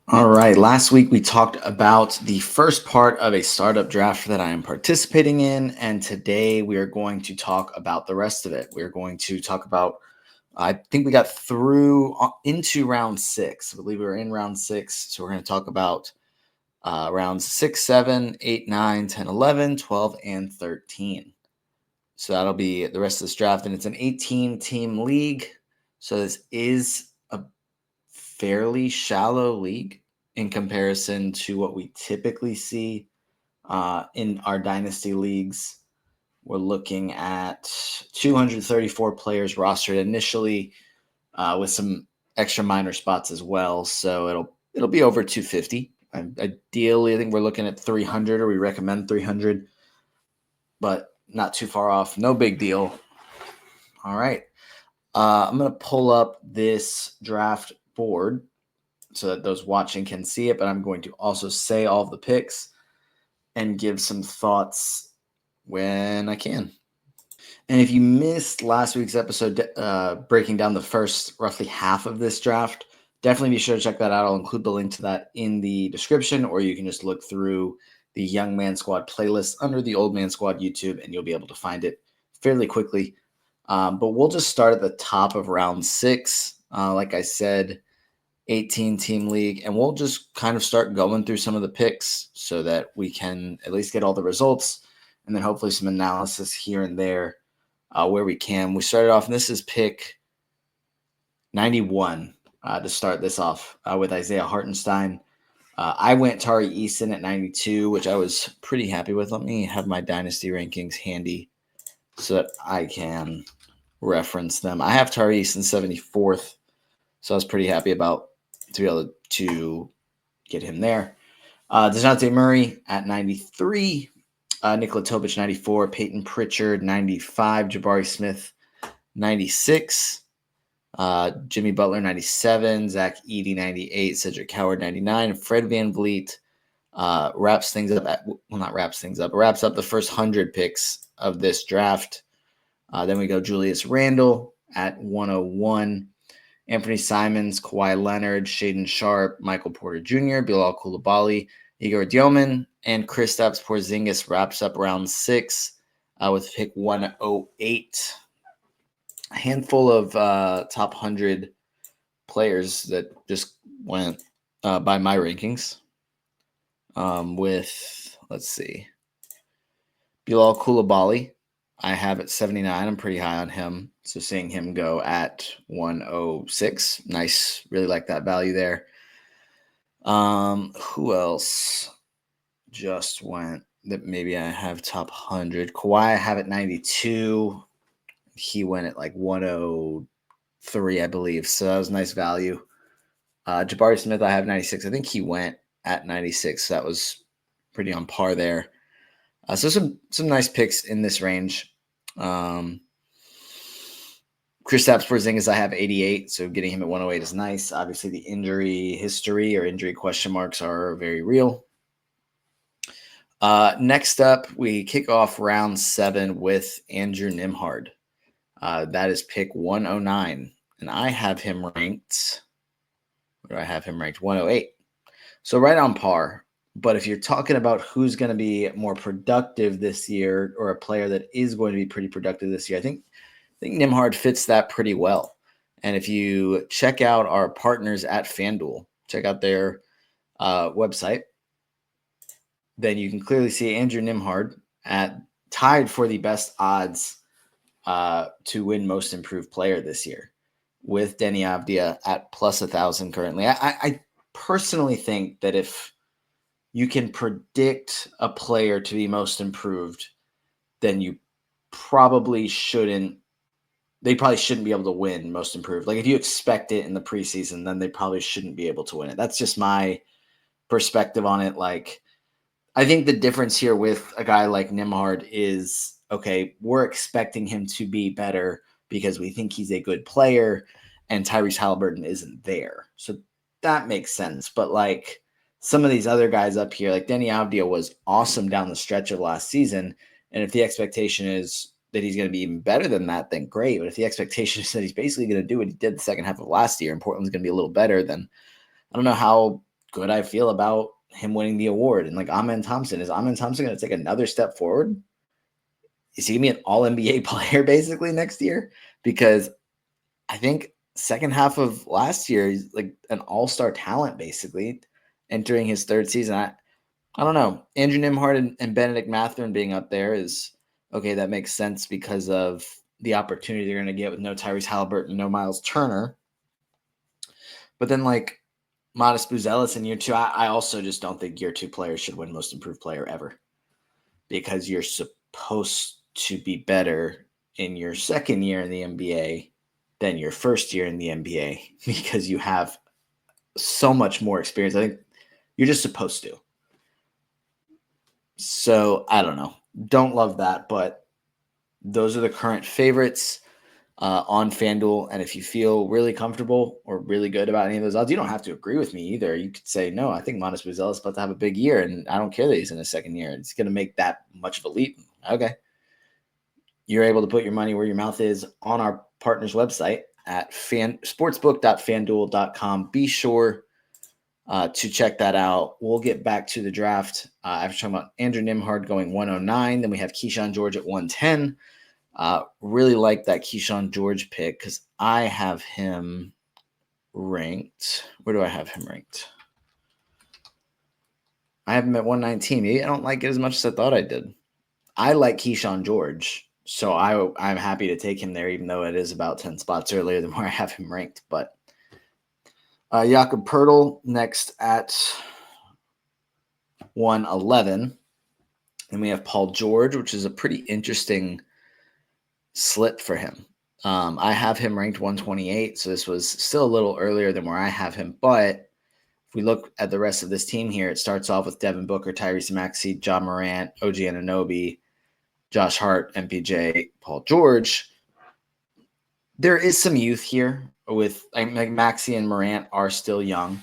All right. Last week we talked about the first part of a startup draft that I am participating in. And today we are going to talk about the rest of it. We're going to talk about, I think we got through into round six. I believe we were in round six. So we're going to talk about rounds 6, 7, 8, 9, 10, 11, 12, and 13. So that'll be the rest of this draft. And it's an 18 team league. So this is a fairly shallow league in comparison to what we typically see in our dynasty leagues. We're looking at 234 players rostered initially, with some extra minor spots as well. So it'll be over 250. Ideally, I think we're looking at 300, or we recommend 300, but not too far off. No big deal. All right. I'm going to pull up this draft board so that those watching can see it, but I'm going to also say all of the picks and give some thoughts when I can. And if you missed last week's episode breaking down the first roughly half of this draft, definitely be sure to check that out. I'll include the link to that in the description, or you can just look through the Young Man Squad playlist under the Old Man Squad YouTube, and you'll be able to find it fairly quickly. But we'll just start at the top of round 6. Like I said, 18 team league, and we'll just kind of start going through some of the picks so that we can at least get all the results, and then hopefully some analysis here and there where we can. We started off, and this is pick 91 to start this off with Isaiah Hartenstein. I went Tari Eason at 92, which I was pretty happy with. Let me have my dynasty rankings handy so that I can reference them. I have Tari Eason 74th, so I was pretty happy about to be able to get him there. DeJounte Murray at 93. Nikola Jokic 94. Peyton Pritchard 95. Jabari Smith 96. Jimmy Butler 97. Zach Edey 98. Cedric Howard 99. Fred VanVleet wraps things up wraps up the first 100 picks of this draft. Then we go Julius Randle at 101. Anthony Simons, Kawhi Leonard, Shaden Sharp, Michael Porter Jr., Bilal Coulibaly, Igor Dioman, and Kristaps Porzingis wraps up round 6 with pick 108. A handful of top 100 players that just went by my rankings. With, let's see, Bilal Coulibaly, I have at 79. I'm pretty high on him. So seeing him go at 106, nice. Really like that value there. Who else just went that maybe I have top 100? Kawhi, I have at 92. He went at like 103, I believe. So that was nice value. Jabari Smith, I have 96. I think he went at 96. So that was pretty on par there. So some nice picks in this range. Kristaps Porzingis, I have 88, so getting him at 108 is nice. Obviously, the injury history or injury question marks are very real. Next up, we kick off round 7 with Andrew Nembhard. That is pick 109, and I have him ranked. Where do I have him ranked? 108. So right on par. But if you're talking about who's going to be more productive this year, or a player that is going to be pretty productive this year, I think Nembhard fits that pretty well. And if you check out our partners at FanDuel, check out their website, then you can clearly see Andrew Nembhard tied for the best odds to win Most Improved Player this year, with Deni Avdija at plus 1,000 currently. I personally think that if you can predict a player to be most improved, then you probably shouldn't. They probably shouldn't be able to win most improved. Like if you expect it in the preseason, then they probably shouldn't be able to win it. That's just my perspective on it. Like I think the difference here with a guy like Nembhard is, okay, we're expecting him to be better because we think he's a good player, and Tyrese Halliburton isn't there. So that makes sense. But like some of these other guys up here, like Deni Avdija was awesome down the stretch of last season. And if the expectation is that he's going to be even better than that, then great. But if the expectation is that he's basically going to do what he did the second half of last year and Portland's going to be a little better, then I don't know how good I feel about him winning the award. And like Amen Thompson, is Amen Thompson going to take another step forward? Is he going to be an all NBA player basically next year? Because I think second half of last year, he's like an all-star talent basically entering his third season. I don't know. Andrew Nembhard and Benedict Mathurin being up there is okay. That makes sense because of the opportunity they're going to get with no Tyrese Halliburton, no Miles Turner. But then like Modest Buzelis in year two, I also just don't think year two players should win most improved player ever, because you're supposed to be better in your second year in the NBA than your first year in the NBA because you have so much more experience. I think you're just supposed to. So I don't know. Don't love that, but those are the current favorites on FanDuel. And if you feel really comfortable or really good about any of those odds, you don't have to agree with me either. You could say, no, I think Modest Buzelis is about to have a big year, and I don't care that he's in his second year. It's going to make that much of a leap. Okay. You're able to put your money where your mouth is on our partner's website at sportsbook.fanduel.com. Be sure to check that out. We'll get back to the draft. I was talking about Andrew Nembhard going 109. Then we have Keyshawn George at 110. Really like that Keyshawn George pick because I have him ranked. Where do I have him ranked? I have him at 119. Maybe I don't like it as much as I thought I did. I like Keyshawn George, so I'm happy to take him there, even though it is about 10 spots earlier than where I have him ranked. But Jakob Poeltl next at 111. And we have Paul George, which is a pretty interesting slip for him. I have him ranked 128, so this was still a little earlier than where I have him. But if we look at the rest of this team here, it starts off with Devin Booker, Tyrese Maxey, Ja Morant, OG Anunoby, Josh Hart, MPJ, Paul George. There is some youth here with like Maxey and Morant are still young,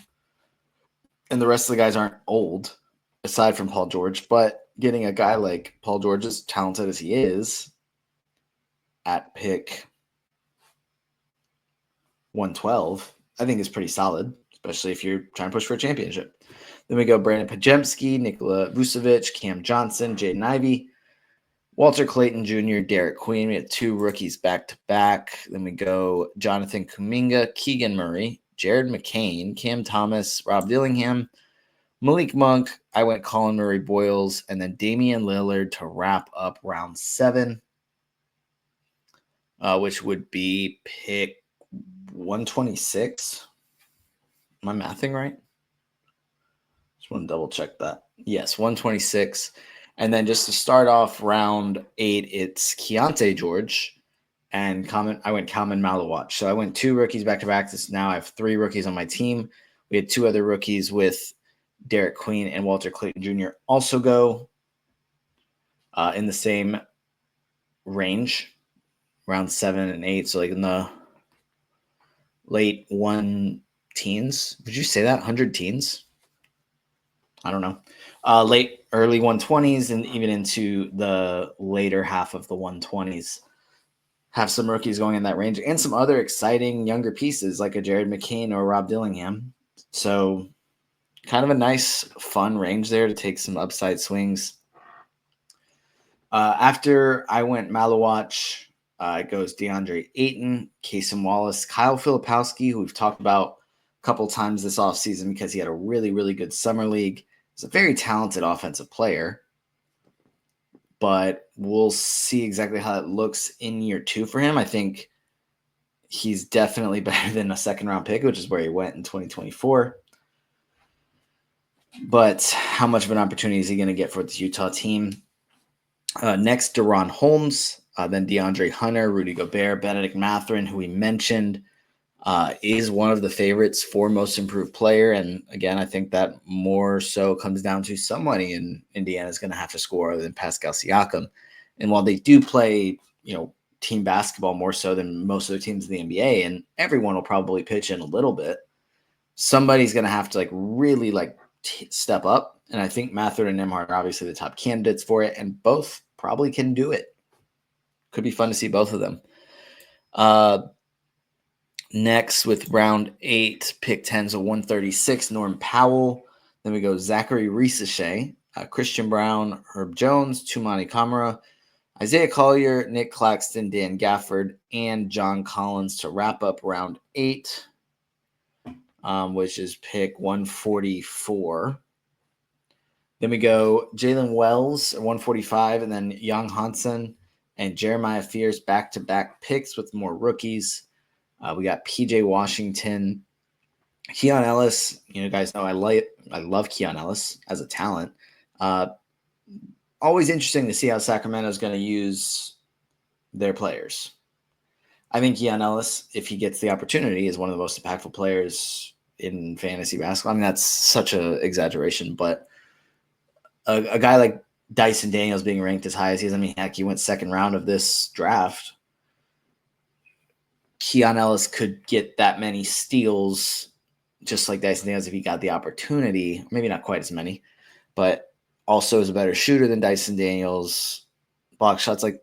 and the rest of the guys aren't old, aside from Paul George. But getting a guy like Paul George, as talented as he is, at pick 112, I think is pretty solid, especially if you're trying to push for a championship. Then we go Brandon Pajemski, Nikola Vucevic, Cam Johnson, Jaden Ivey, Walter Clayton Jr., Derek Queen. We had two rookies back-to-back. Then we go Jonathan Kuminga, Keegan Murray, Jared McCain, Cam Thomas, Rob Dillingham, Malik Monk. I went Colin Murray-Boyles, and then Damian Lillard to wrap up round 7, which would be pick 126. Am I mathing right? Just want to double check that. Yes, 126. And then just to start off round 8, it's Keontae George and I went Kalman Malawach. So I went 2 rookies back-to-back. Now I have 3 rookies on my team. We had 2 other rookies with Derek Queen and Walter Clayton Jr. also go in the same range, round 7 and 8. So like in the late 1 teens. Would you say that? 100 teens? I don't know. Early 120s and even into the later half of the 120s. Have some rookies going in that range and some other exciting younger pieces like a Jared McCain or Rob Dillingham. So kind of a nice, fun range there to take some upside swings. After I went Malawach, it goes DeAndre Ayton, Kasem Wallace, Kyle Filipowski, who we've talked about a couple times this offseason because he had a really, really good summer league. He's a very talented offensive player, but we'll see exactly how it looks in year 2 for him. I think he's definitely better than a second-round pick, which is where he went in 2024. But how much of an opportunity is he going to get for this Utah team? Next, Deron Holmes, then DeAndre Hunter, Rudy Gobert, Benedict Mathurin, who we mentioned, is one of the favorites for most improved player. And again, I think that more so comes down to somebody in Indiana is going to have to score other than Pascal Siakam. And while they do play, team basketball more so than most of the teams in the NBA, and everyone will probably pitch in a little bit, somebody's going to have to really step up. And I think Mathurin and Nembhard are obviously the top candidates for it, and both probably can do it. Could be fun to see both of them. Next, with round 8, pick 10, so 136, Norm Powell. Then we go Zachary Risache, Christian Brown, Herb Jones, Tumani Kamara, Isaiah Collier, Nick Claxton, Dan Gafford, and John Collins to wrap up round 8, which is pick 144. Then we go Jalen Wells, 145, and then Young Hansen and Jeremiah Fears back-to-back picks with more rookies. We got PJ Washington, Keon Ellis. You guys know I love Keon Ellis as a talent. Always interesting to see how Sacramento is going to use their players. I think Keon Ellis, if he gets the opportunity, is one of the most impactful players in fantasy basketball. I mean, that's such an exaggeration, but a guy like Dyson Daniels being ranked as high as he is, I mean, heck, he went second round of this draft. Keon Ellis could get that many steals just like Dyson Daniels if he got the opportunity. Maybe not quite as many, but also is a better shooter than Dyson Daniels. Block shots. Like,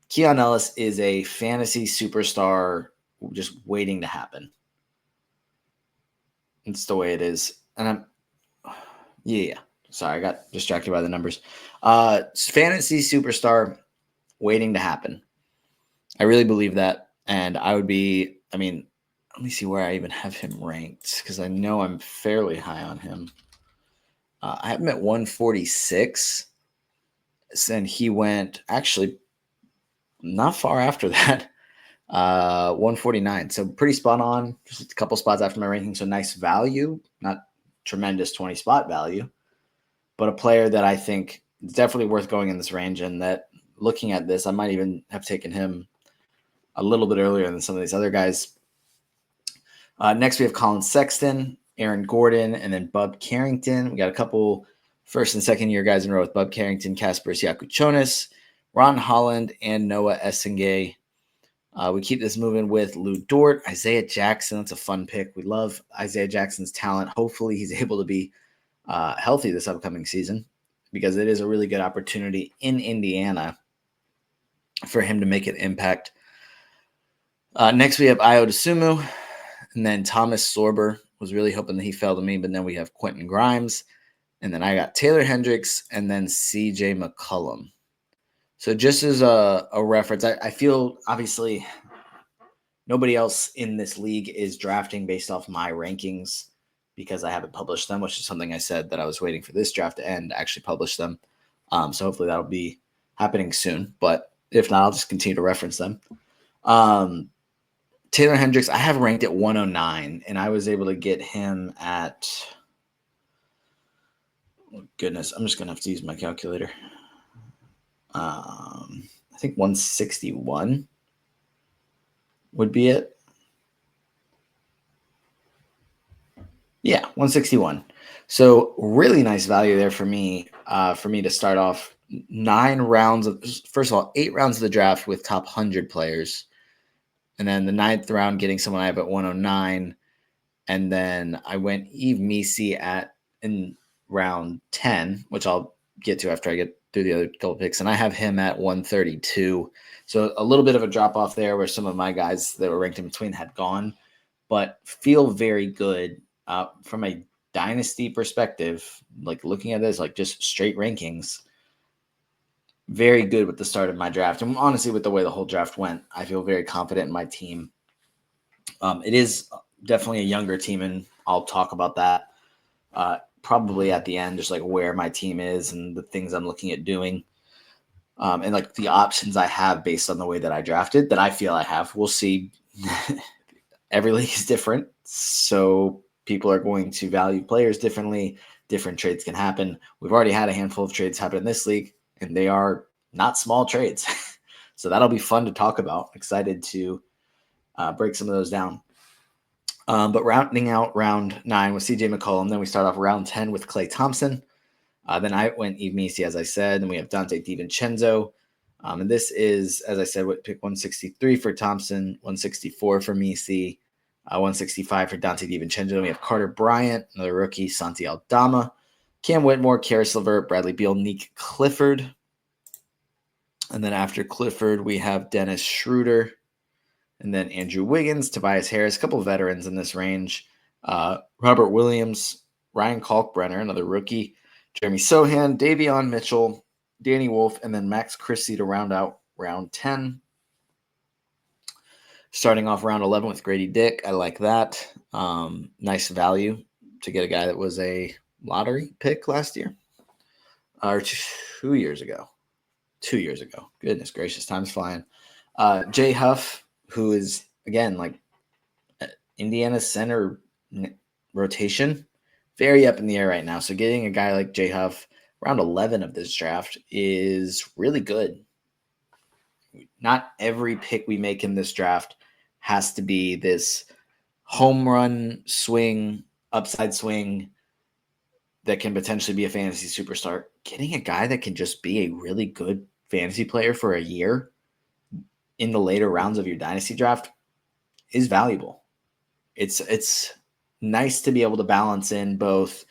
Keon Ellis is a fantasy superstar just waiting to happen. It's the way it is. And sorry, I got distracted by the numbers. Fantasy superstar waiting to happen. I really believe that. And I would be, I mean, let me see where I even have him ranked, because I know I'm fairly high on him. I have him at 146. And he went actually not far after that, 149. So pretty spot on, just a couple spots after my ranking. So nice value, not tremendous 20 spot value, but a player that I think is definitely worth going in this range. And that, looking at this, I might even have taken him a little bit earlier than some of these other guys. Next, we have Colin Sexton, Aaron Gordon, and then Bub Carrington. We got a couple first and second year guys in a row with Bub Carrington, Kasparis Yakuchonis, Ron Holland, and Noah Essengay. We keep this moving with Lou Dort, Isaiah Jackson. That's a fun pick. We love Isaiah Jackson's talent. Hopefully he's able to be healthy this upcoming season, because it is a really good opportunity in Indiana for him to make an impact. Next, we have Ayo Dosunmu, and then Thomas Sorber. Was really hoping that he fell to me, but then we have Quentin Grimes, and then I got Taylor Hendricks, and then CJ McCollum. So just as a reference, I feel obviously nobody else in this league is drafting based off my rankings, because I haven't published them, which is something I said that I was waiting for this draft to end to actually publish them. So hopefully that'll be happening soon, but if not, I'll just continue to reference them. Taylor Hendricks, I have ranked at 109, and I was able to get him at, oh goodness, I'm just going to have to use my calculator. I think 161 would be it. Yeah, 161. So really nice value there for me to start off 9 rounds of, first of all, 8 rounds of the draft with top 100 players. And then the 9th round getting someone I have at 109. And then I went Yves Missi in round 10, which I'll get to after I get through the other couple picks. And I have him at 132. So a little bit of a drop off there where some of my guys that were ranked in between had gone, but feel very good from a dynasty perspective. Like, looking at this, like just straight rankings, very good with the start of my draft. And honestly, with the way the whole draft went, I feel very confident in my team. It is definitely a younger team, and I'll talk about that probably at the end, just like where my team is and the things I'm looking at doing. And like the options I have based on the way that I drafted, that I feel I have. We'll see. Every league is different, so people are going to value players differently. Different trades can happen. We've already had a handful of trades happen in this league, and they are not small trades. So that'll be fun to talk about. Excited to break some of those down. But rounding out round 9 with CJ McCollum. Then we start off round 10 with Klay Thompson. Then I went Yves Missi, as I said. Then we have Dante DiVincenzo. And this is, as I said, pick 163 for Thompson, 164 for Missi, 165 for Dante DiVincenzo. Then we have Carter Bryant, another rookie, Santi Aldama, Cam Whitmore, Karis LeVert, Bradley Beal, Nick Clifford. And then after Clifford, we have Dennis Schroeder. And then Andrew Wiggins, Tobias Harris, a couple of veterans in this range. Robert Williams, Ryan Kalkbrenner, another rookie. Jeremy Sohan, Davion Mitchell, Danny Wolf, and then Max Christie to round out round 10. Starting off round 11 with Grady Dick. I like that. Nice value to get a guy that was a lottery pick last year. Or 2 years ago. 2 years ago. Goodness gracious, time's flying. Jay Huff, who is, again, like Indiana's center rotation, very up in the air right now. So getting a guy like Jay Huff, round 11 of this draft, is really good. Not every pick we make in this draft has to be this home run swing, upside swing that can potentially be a fantasy superstar. Getting a guy that can just be a really good fantasy player for a year in the later rounds of your dynasty draft is valuable. It's nice to be able to balance in both,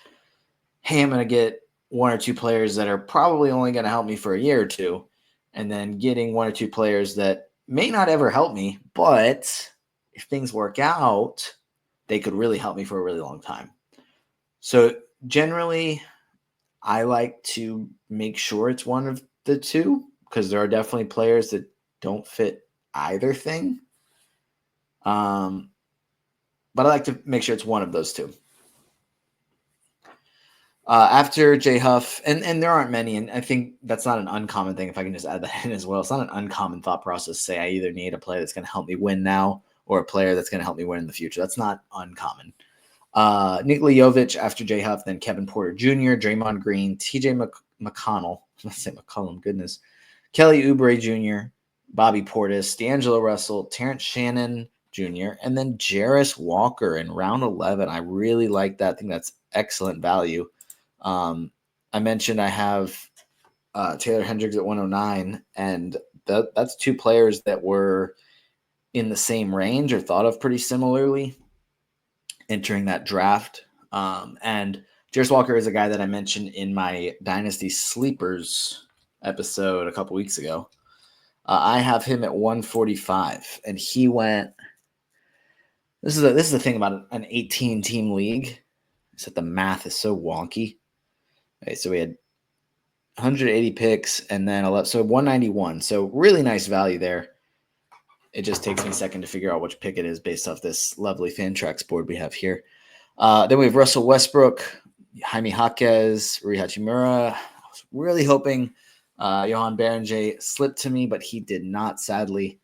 hey, I'm going to get one or two players that are probably only going to help me for a year or two, and then getting one or two players that may not ever help me, but if things work out, they could really help me for a really long time. So generally, I like to make sure it's one of the two, because there are definitely players that don't fit either thing. But I like to make sure it's one of those two. After Jay Huff, and there aren't many, and I think that's not an uncommon thing, if I can just add that in as well. It's not an uncommon thought process to say I either need a player that's going to help me win now or a player that's going to help me win in the future. That's not uncommon. Nikola Jokic after Jay Huff, then Kevin Porter Jr., Draymond Green, TJ McConnell, let's say McCollum, goodness, Kelly Oubre Jr., Bobby Portis, D'Angelo Russell, Terrence Shannon Jr., and then Jarris Walker in round 11. I really like that. I think that's excellent value. I mentioned I have Taylor Hendricks at 109, and that's two players that were in the same range or thought of pretty similarly entering that draft. And Jarris Walker is a guy that I mentioned in my Dynasty Sleepers episode a couple weeks ago. I have him at 145, and he went. This is the thing about an 18-team league, is that the math is so wonky. Okay, so we had 180 picks and then 11, so 191. So really nice value there. It just takes me a second to figure out which pick it is based off this lovely Fantrax board we have here. Then we have Russell Westbrook, Jaime Jaquez, Rui Hachimura. I was really hoping Johan Berenger slipped to me, but he did not, sadly.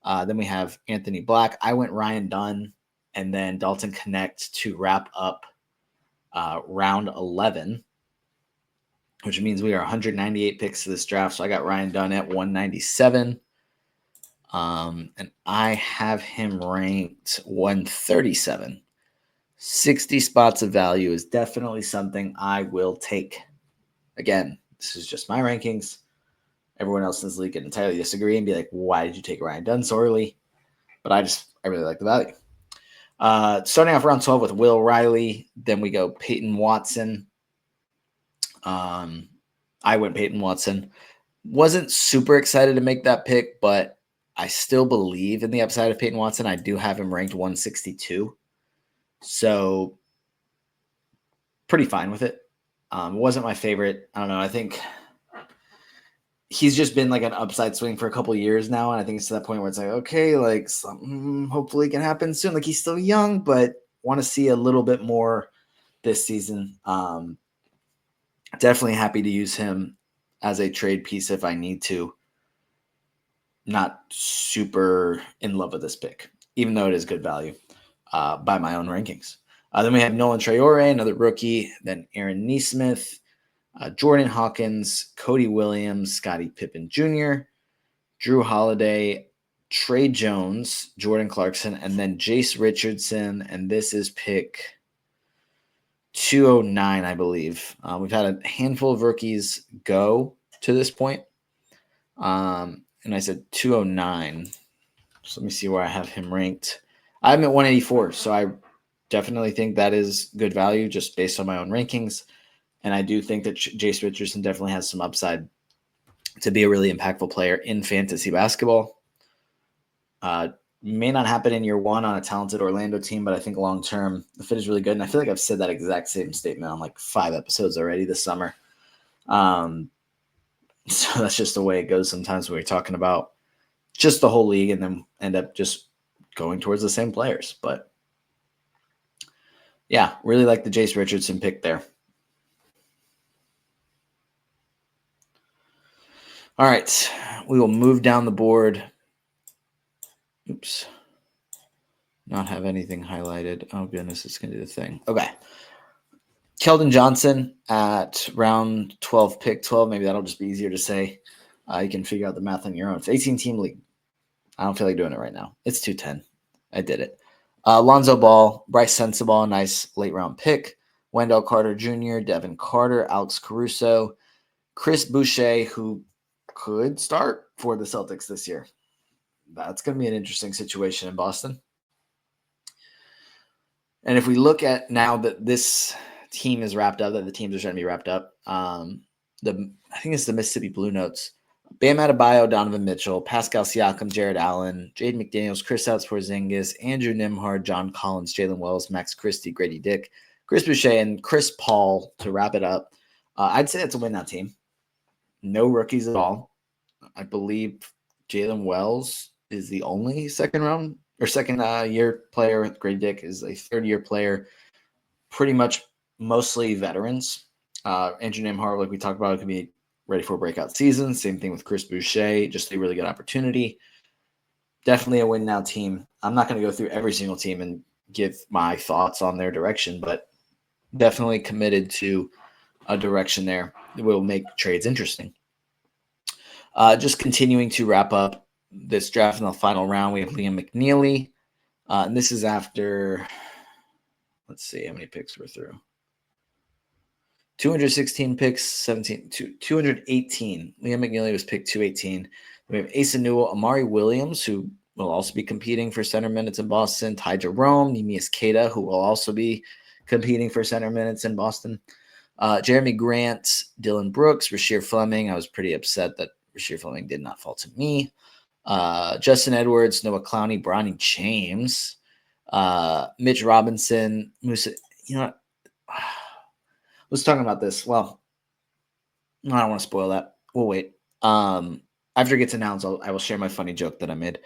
Then we have Anthony Black. I went Ryan Dunn and then Dalton Connect to wrap up round 11, which means we are 198 picks to this draft. So I got Ryan Dunn at 197. And I have him ranked 137. 60 spots of value is definitely something I will take. Again, this is just my rankings. Everyone else in this league can entirely disagree and be like, why did you take Ryan Dunn so early? But I really like the value. Starting off round 12 with Will Riley. Then we go Peyton Watson. I went Peyton Watson. Wasn't super excited to make that pick, but I still believe in the upside of Peyton Watson. I do have him ranked 162. So pretty fine with it. Wasn't my favorite. I don't know. I think he's just been like an upside swing for a couple of years now. And I think it's to that point where it's like, okay, like something hopefully can happen soon. Like he's still young, but want to see a little bit more this season. Definitely happy to use him as a trade piece if I need to. Not super in love with this pick, even though it is good value by my own rankings. Then we have Nolan Traore, another rookie. Then Aaron Nesmith, Jordan Hawkins, Cody Williams, Scottie Pippen Jr., Drew Holiday, Trey Jones, Jordan Clarkson, and then Jace Richardson. And this is pick 209, I believe. We've had a handful of rookies go to this point. And I said 209. So let me see where I have him ranked. I'm at 184, so I definitely think that is good value just based on my own rankings. And I do think that Jace Richardson definitely has some upside to be a really impactful player in fantasy basketball. May not happen in year one on a talented Orlando team, but I think long term the fit is really good. And I feel like I've said that exact same statement on like 5 episodes already this summer. So that's just the way it goes sometimes when we're talking about just the whole league and then end up just going towards the same players. But yeah, really like the Jace Richardson pick there. All right, we will move down the board. Oops. Not have anything highlighted. Oh, goodness, it's going to do the thing. Okay. Keldon Johnson at round 12, pick 12. Maybe that'll just be easier to say. You can figure out the math on your own. It's 18-team league. I don't feel like doing it right now. It's 210. I did it. Lonzo Ball, Bryce Sensabaugh, nice late-round pick. Wendell Carter Jr., Devin Carter, Alex Caruso, Chris Boucher, who could start for the Celtics this year. That's going to be an interesting situation in Boston. And if we look at now that this team is wrapped up, that the teams are trying to be wrapped up, I think it's the Mississippi Blue Notes. Bam Adebayo, Donovan Mitchell, Pascal Siakam, Jared Allen, Jaden McDaniels, Kristaps Porzingis, Andrew Nembhard, John Collins, Jalen Wells, Max Christie, Grady Dick, Chris Boucher, and Chris Paul to wrap it up. I'd say it's a win now team. No rookies at all. I believe Jalen Wells is the only second year player. Grady Dick is a third-year player. Pretty much mostly veterans. Andrew Nembhard, like we talked about, could be ready for a breakout season. Same thing with Chris Boucher, just a really good opportunity. Definitely a win now team. I'm not going to go through every single team and give my thoughts on their direction, but definitely committed to a direction there that will make trades interesting. Just continuing to wrap up this draft in the final round, we have Liam McNeely. And this is after, let's see how many picks we're through. 216 picks, 218. Liam McNeely was picked 218. We have Asa Newell, Amari Williams, who will also be competing for center minutes in Boston. Ty Jerome, Neemias Queta, who will also be competing for center minutes in Boston. Jeremy Grant, Dylan Brooks, Rasheer Fleming. I was pretty upset that Rasheer Fleming did not fall to me. Justin Edwards, Noah Clowney, Bronny James, Mitch Robinson, Musa. You know what? Was talking about this. Well, I don't want to spoil that. We'll wait. After it gets announced, I will share my funny joke that I made.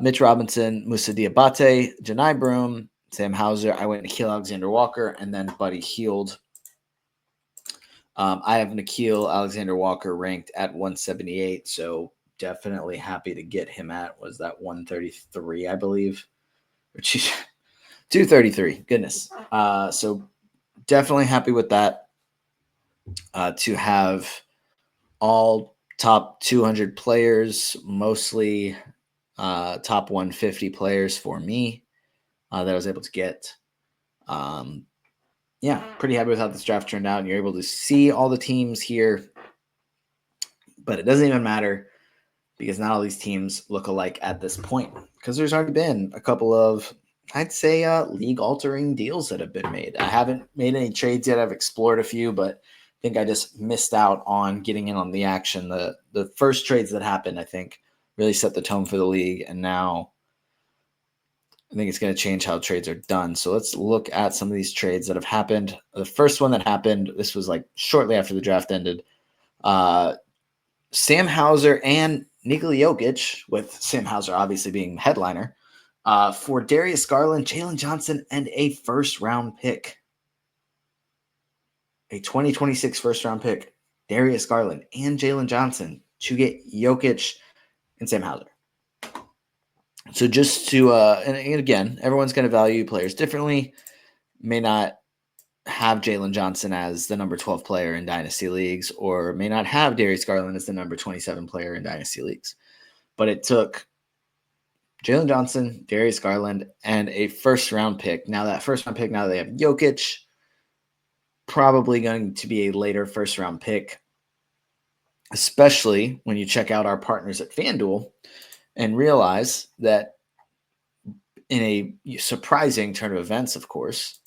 Mitch Robinson, Musa Diabate, Janai Broom, Sam Hauser. I went Nickeil Alexander-Walker, and then Buddy Hield. I have Nickeil Alexander-Walker ranked at 178, so definitely happy to get him at, was that 133, I believe? Or 233. Goodness. So definitely happy with that. To have all top 200 players, mostly top 150 players for me that I was able to get. Yeah, pretty happy with how this draft turned out. And you're able to see all the teams here. But it doesn't even matter because not all these teams look alike at this point. Because there's already been a couple of, I'd say, league-altering deals that have been made. I haven't made any trades yet. I've explored a few, but I think I just missed out on getting in on the action. The first trades that happened, I think, really set the tone for the league. And now I think it's going to change how trades are done. So let's look at some of these trades that have happened. The first one that happened, this was like shortly after the draft ended. Sam Hauser and Nikola Jokic, with Sam Hauser obviously being headliner, for Darius Garland, Jalen Johnson, and a first-round pick. A 2026 first-round pick, Darius Garland and Jalen Johnson to get Jokic and Sam Hauser. So just to, and again, everyone's going to value players differently. May not have Jalen Johnson as the number 12 player in Dynasty leagues, or may not have Darius Garland as the number 27 player in Dynasty leagues. But it took Jalen Johnson, Darius Garland, and a first-round pick. Now that first-round pick, now they have Jokic, probably going to be a later first-round pick, especially when you check out our partners at FanDuel and realize that in a surprising turn of events, of course,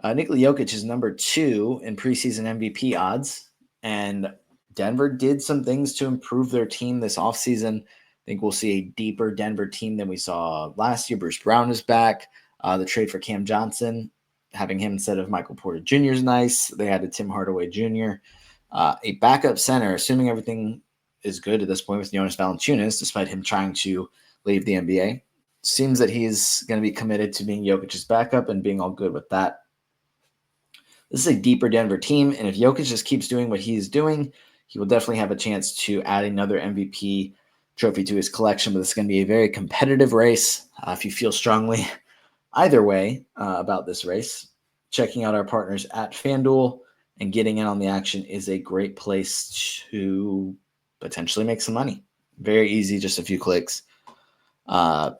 Nikola Jokic is number 2 in preseason MVP odds, and Denver did some things to improve their team this offseason. think we'll see a deeper Denver team than we saw last year. Bruce Brown is back. The trade for Cam Johnson, having him instead of Michael Porter Jr. is nice. They added Tim Hardaway Jr. A backup center, assuming everything is good at this point with Jonas Valanciunas, despite him trying to leave the NBA. Seems that he's going to be committed to being Jokic's backup and being all good with that. This is a deeper Denver team, and if Jokic just keeps doing what he's doing, he will definitely have a chance to add another MVP trophy to his collection, but it's going to be a very competitive race. If you feel strongly either way about this race, checking out our partners at FanDuel and getting in on the action is a great place to potentially make some money. Very easy, just a few clicks. But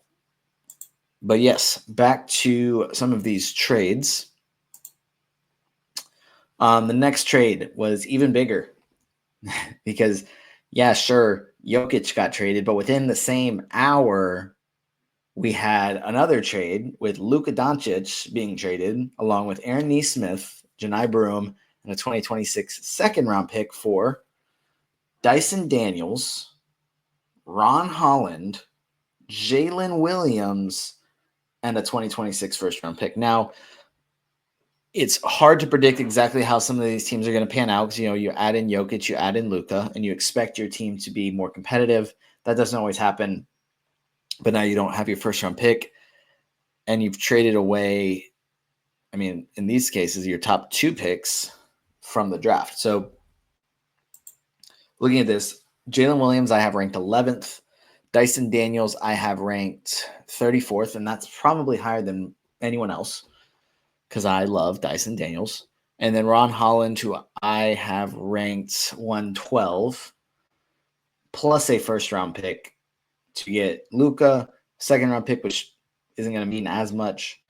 yes, back to some of these trades. The next trade was even bigger because, yeah, sure, Jokic got traded, but within the same hour, we had another trade with Luka Doncic being traded, along with Aaron Nesmith, Janai Broome, and a 2026 second-round pick for Dyson Daniels, Ron Holland, Jalen Williams, and a 2026 first-round pick. Now, it's hard to predict exactly how some of these teams are going to pan out because, you add in Jokic, you add in Luka, and you expect your team to be more competitive. That doesn't always happen. But now you don't have your first-round pick, and you've traded away, in these cases, your top 2 picks from the draft. So looking at this, Jalen Williams I have ranked 11th. Dyson Daniels I have ranked 34th, and that's probably higher than anyone else because I love Dyson Daniels. And then Ron Holland, who I have ranked 112, plus a first-round pick to get Luka, second-round pick, which isn't going to mean as much.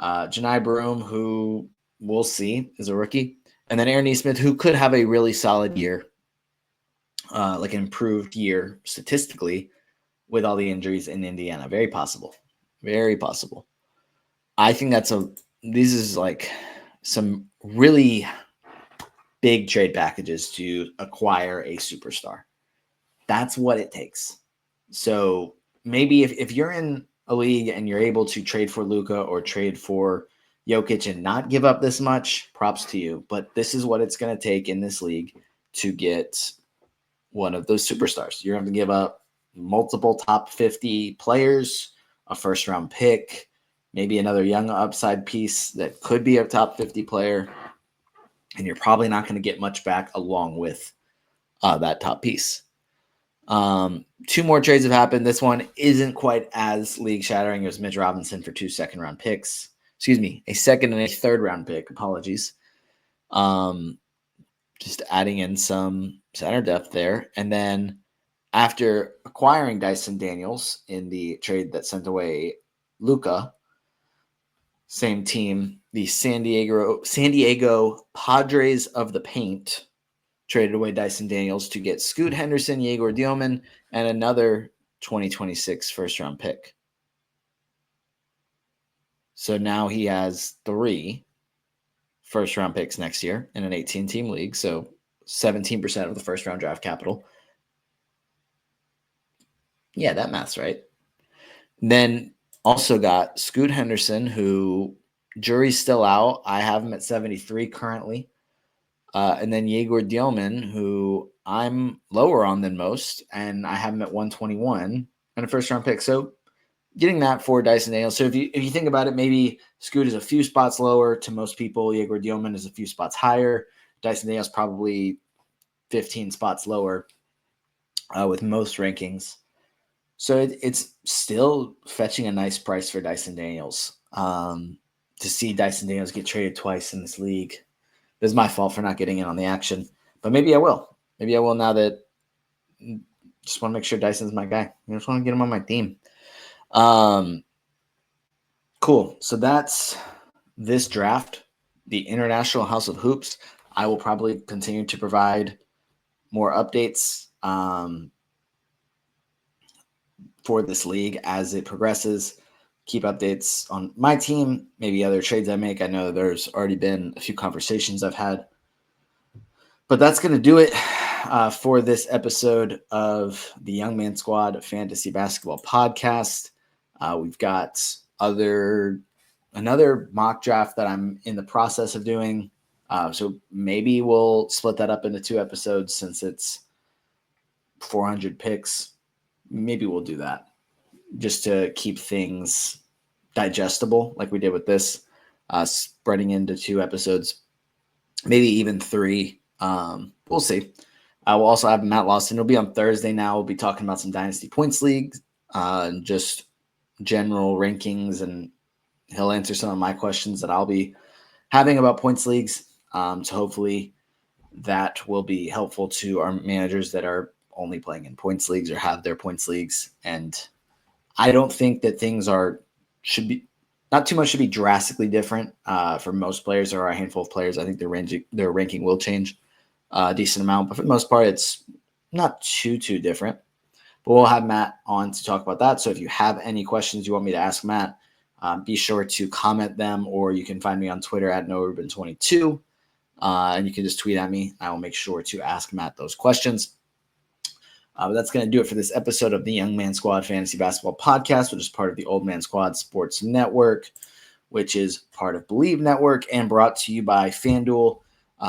Janai Broome, who we'll see is a rookie. And then Aaron Nesmith, who could have a really solid year, like an improved year statistically with all the injuries in Indiana. Very possible. Very possible. I think this is like some really big trade packages to acquire a superstar. That's what it takes. So maybe if you're in a league and you're able to trade for Luka or trade for Jokic and not give up this much, props to you. But this is what it's going to take in this league to get one of those superstars. You're going to give up multiple top 50 players, a first-round pick, maybe another young upside piece that could be a top 50 player, and you're probably not going to get much back along with that top piece. 2 more trades have happened. This one isn't quite as league-shattering. It was Mitch Robinson for 2 second-round picks. Excuse me, a second and a third-round pick. Apologies. Just adding in some center depth there. And then after acquiring Dyson Daniels in the trade that sent away Luka, same team, the San Diego Padres of the Paint traded away Dyson Daniels to get Scoot Henderson, Yegor Dioman, and another 2026 first-round pick. So now he has 3 first-round picks next year in an 18-team league, so 17% of the first-round draft capital. Yeah, that math's right. Then also got Scoot Henderson, who jury's still out. I have him at 73 currently. And then Yegor Dioman, who I'm lower on than most, and I have him at 121 and a first-round pick. So getting that for Dyson Daniels. So if you think about it, maybe Scoot is a few spots lower to most people. Yegor Dioman is a few spots higher. Dyson Daniels probably 15 spots lower with most rankings. So it's still fetching a nice price for Dyson Daniels. To see Dyson Daniels get traded twice in this league. It's my fault for not getting in on the action, but maybe I will. Maybe I will now that just want to make sure Dyson's my guy. I just want to get him on my team. Cool. So that's this draft, the International House of Hoops. I will probably continue to provide more updates for this league as it progresses. Keep updates on my team, maybe other trades I make. I know there's already been a few conversations I've had. But that's going to do it for this episode of the Young Man Squad Fantasy Basketball Podcast. We've got another mock draft that I'm in the process of doing. So maybe we'll split that up into 2 episodes since it's 400 picks. Maybe we'll do that just to keep things digestible like we did with this, spreading into 2 episodes, maybe even 3. We'll see. We'll also have Matt Lawson. It'll be on Thursday now. We'll be talking about some Dynasty points leagues and just general rankings, and he'll answer some of my questions that I'll be having about points leagues. So hopefully that will be helpful to our managers that are only playing in points leagues or have their points leagues. And I don't think that things not too much should be drastically different for most players. There are a handful of players. I think their ranking will change a decent amount, but for the most part, it's not too different. But we'll have Matt on to talk about that. So if you have any questions you want me to ask Matt, be sure to comment them, or you can find me on Twitter at NoRuben22, and you can just tweet at me. I will make sure to ask Matt those questions. But that's going to do it for this episode of the Young Man Squad Fantasy Basketball Podcast, which is part of the Old Man Squad Sports Network, which is part of Believe Network and brought to you by FanDuel.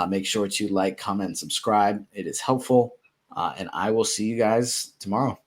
Make sure to like, comment, and subscribe. It is helpful. And I will see you guys tomorrow.